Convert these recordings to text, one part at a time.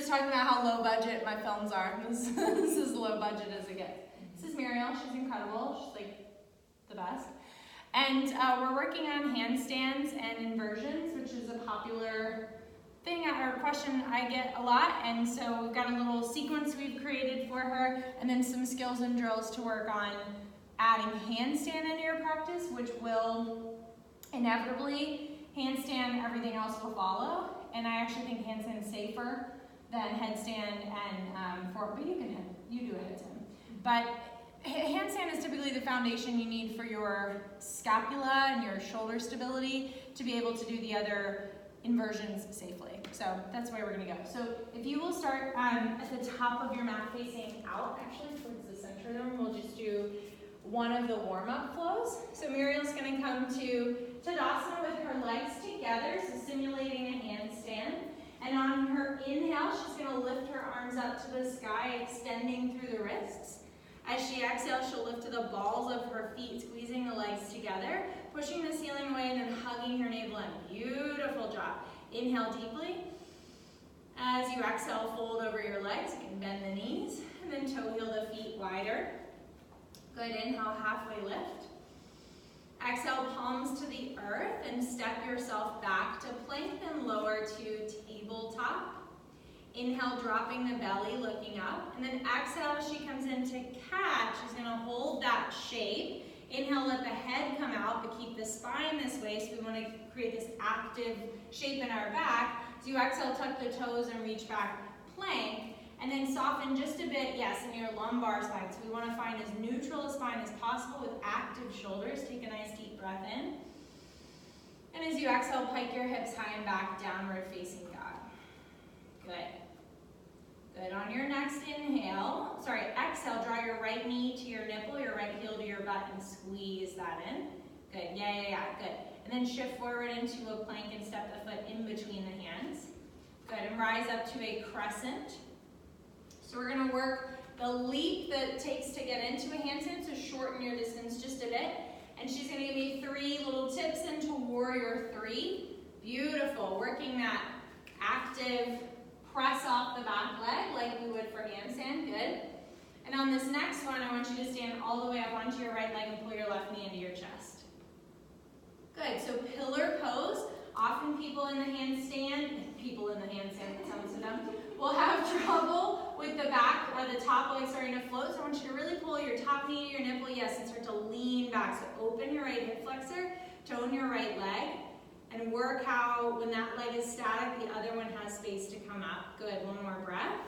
just talking about how low budget my films are. This is low budget as it gets. This is Muriel. She's incredible. She's like the best. And we're working on handstands and inversions, which is a popular thing or question I get a lot. And so we've got a little sequence we've created for her, and then some skills and drills to work on adding handstand into your practice, which will inevitably handstand, everything else will follow. And I actually think handstand is safer than headstand and but you do a headstand. But handstand is typically the foundation you need for your scapula and your shoulder stability to be able to do the other inversions safely. So that's where we're gonna go. So if you will start at the top of your mat facing out, actually towards the center of the room, we'll just do one of the warm-up flows. So Muriel's gonna come to Tadasana with her legs together, so simulating a handstand. And on her inhale, she's gonna lift her arms up to the sky, extending through the wrists. As she exhales, she'll lift to the balls of her feet, squeezing the legs together, pushing the ceiling away, and then hugging her navel in. Beautiful job. Inhale deeply. As you exhale, fold over your legs. You can bend the knees, and then toe heel the feet wider. Good, inhale, halfway lift. Exhale, palms to the earth, and step yourself back to plank, then lower to tabletop. Inhale, dropping the belly, looking up. And then exhale, she comes into cat. She's gonna hold that shape. Inhale, let the head come out, but keep the spine this way. So we wanna create this active shape in our back. So you exhale, tuck the toes and reach back, plank. And then soften just a bit, yes, in your lumbar spine. So we wanna find as neutral a spine as possible with active shoulders. Take a nice deep breath in. And as you exhale, pike your hips high and back, downward facing dog. Good. Good, on your next exhale, draw your right knee to your nipple, your right heel to your butt, and squeeze that in. Good, yeah, good. And then shift forward into a plank and step the foot in between the hands. Good, and rise up to a crescent. So we're gonna work the leap that it takes to get into a handstand, so shorten your distance just a bit. And she's gonna give me 3 little tips into warrior 3. Beautiful, working that active press off the back leg like we would for handstand, good. And on this next one, I want you to stand all the way up onto your right leg and pull your left knee into your chest. Good, so pillar pose. Often people in the handstand, some of them, will have trouble with the back, the top leg starting to float. So I want you to really pull your top knee to your nipple, yes, and start to lean back. So open your right hip flexor, tone your right leg, and work how, when that leg is static, the other one has space to come up. Good, one more breath.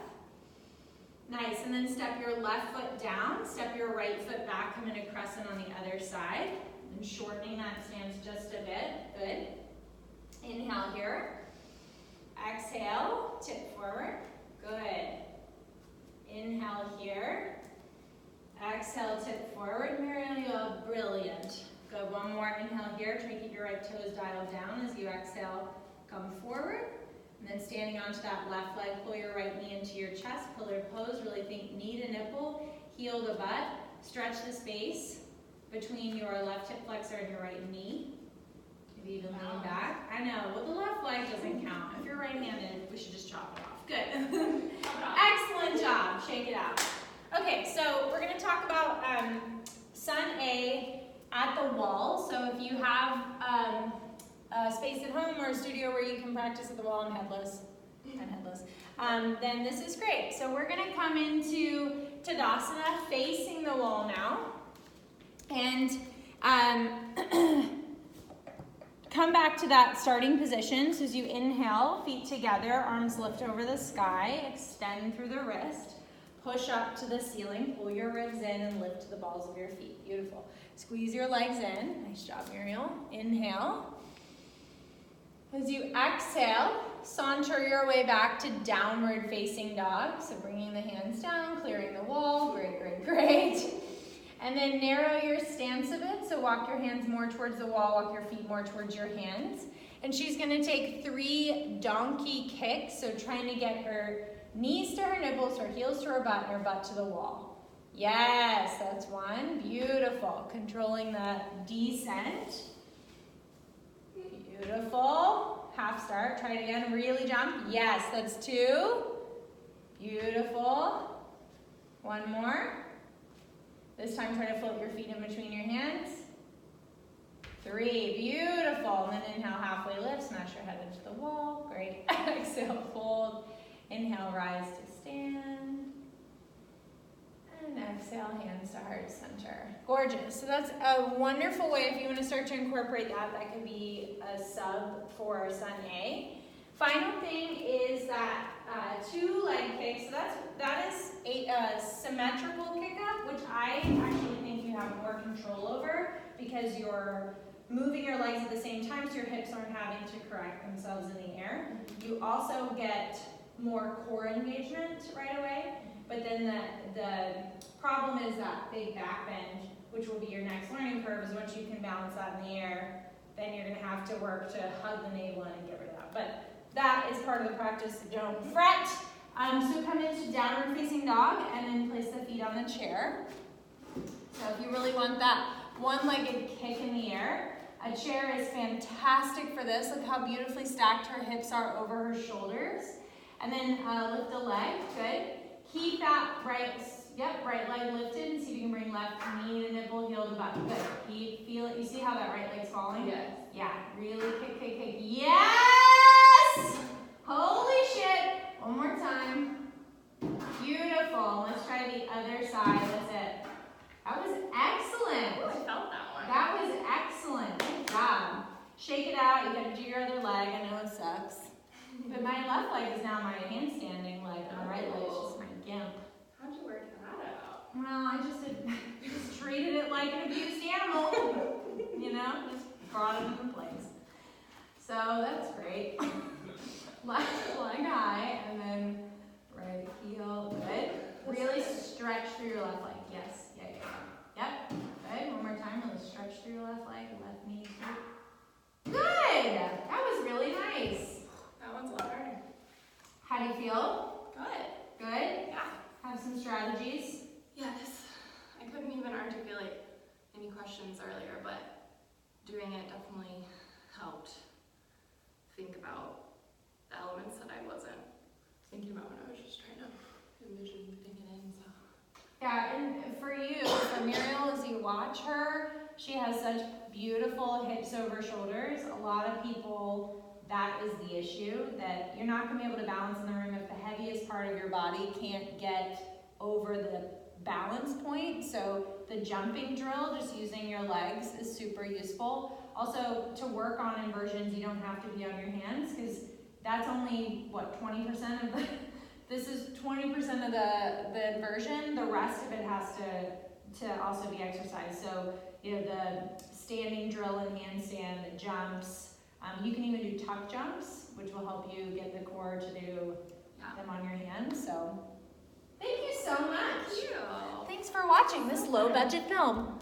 Nice, and then step your left foot down, step your right foot back, come into crescent on the other side, and shortening that stance just a bit. Good. Inhale here. Exhale, tip forward. Good. Inhale here. Exhale, tip forward. Muriel, you are brilliant. Good, one more inhale here. Try to keep your right toes dialed down as you exhale, come forward. And then standing onto that left leg, pull your right knee into your chest, pillar pose. Really think knee to nipple, heel to butt. Stretch the space between your left hip flexor and your right knee. Maybe even lean back. I know, well the left leg doesn't count. If you're right-handed, we should just chop it off. Good. Excellent job, shake it out. Okay, so we're gonna talk about Sun A at the wall. So if you have a space at home or a studio where you can practice at the wall and headless, then this is great. So we're gonna come into Tadasana facing the wall now. And come back to that starting position. So as you inhale, feet together, arms lift over the sky, extend through the wrist, push up to the ceiling, pull your ribs in and lift to the balls of your feet. Beautiful. Squeeze your legs in. Nice job, Muriel. Inhale. As you exhale, saunter your way back to downward facing dog. So bringing the hands down, clearing the wall. Great, great, great. And then narrow your stance a bit. So walk your hands more towards the wall, walk your feet more towards your hands. And she's gonna take 3 donkey kicks. So trying to get her knees to her nipples, her heels to her butt to the wall. Yes, that's 1. Beautiful. Controlling the descent. Beautiful. Half start. Try it again. Really jump. Yes, that's 2. Beautiful. One more. This time try to float your feet in between your hands. 3, beautiful. And then inhale, halfway lift, smash your head into the wall. Great. Exhale, fold. Inhale, rise to stand. And exhale, hands to heart center. Gorgeous. So that's a wonderful way if you want to start to incorporate that. That could be a sub for Sun A. Final thing is that 2 leg kicks. So that is a symmetrical kick up, which I actually think you have more control over because you're moving your legs at the same time, so your hips aren't having to correct themselves in the air. You also get more core engagement right away, but then the problem is that big back bend, which will be your next learning curve, is once you can balance that in the air, then you're going to have to work to hug the navel in and get rid of that. But that is part of the practice, so don't fret. So come into downward facing dog and then place the feet on the chair. So if you really want that one-legged kick in the air, a chair is fantastic for this. Look how beautifully stacked her hips are over her shoulders. And then lift the leg, good. Keep that right leg lifted and see if you can bring left knee to nipple, heel to butt. Good. Feel it. You see how that right leg's falling? Yes. Yeah, really kick. Yes! Holy shit. One more time. Beautiful. Let's try the other side. That's it. That was excellent. Ooh, I felt that one. That was excellent. Good job. Shake it out. You gotta do your other leg. I know it sucks. But my left leg is now my handstanding leg, and my right leg is just my gimp. How'd you work that out? Well, I just treated it like an abused animal. You know, just brought it into place. So that's great. Left leg high, and then right heel. Good. Really stretch through your left leg. Yes. Yeah. Yep. Good. One more time. Really stretch through your left leg. Left knee. Good. That was really nice. That one's a lot harder. How do you feel? Good. Good? Yeah. Have some strategies? Yes. I couldn't even articulate any questions earlier, but doing it definitely helped think about the elements that I wasn't thinking about when I was just trying to envision putting it in. So. Yeah, and for you, for Muriel, as you watch her, she has such beautiful hips over shoulders. A lot of people, that is the issue, that you're not going to be able to balance in the room if the heaviest part of your body can't get over the balance point. So the jumping drill, just using your legs, is super useful. Also, to work on inversions, you don't have to be on your hands, because that's only, what, 20% of the, this is 20% of the inversion. The rest of it has to also be exercised. So, you know, the standing drill and handstand, the jumps. You can even do tuck jumps, which will help you get the core to do them on your hands. So, thank you so much. Thank you. Thanks for watching this low budget film.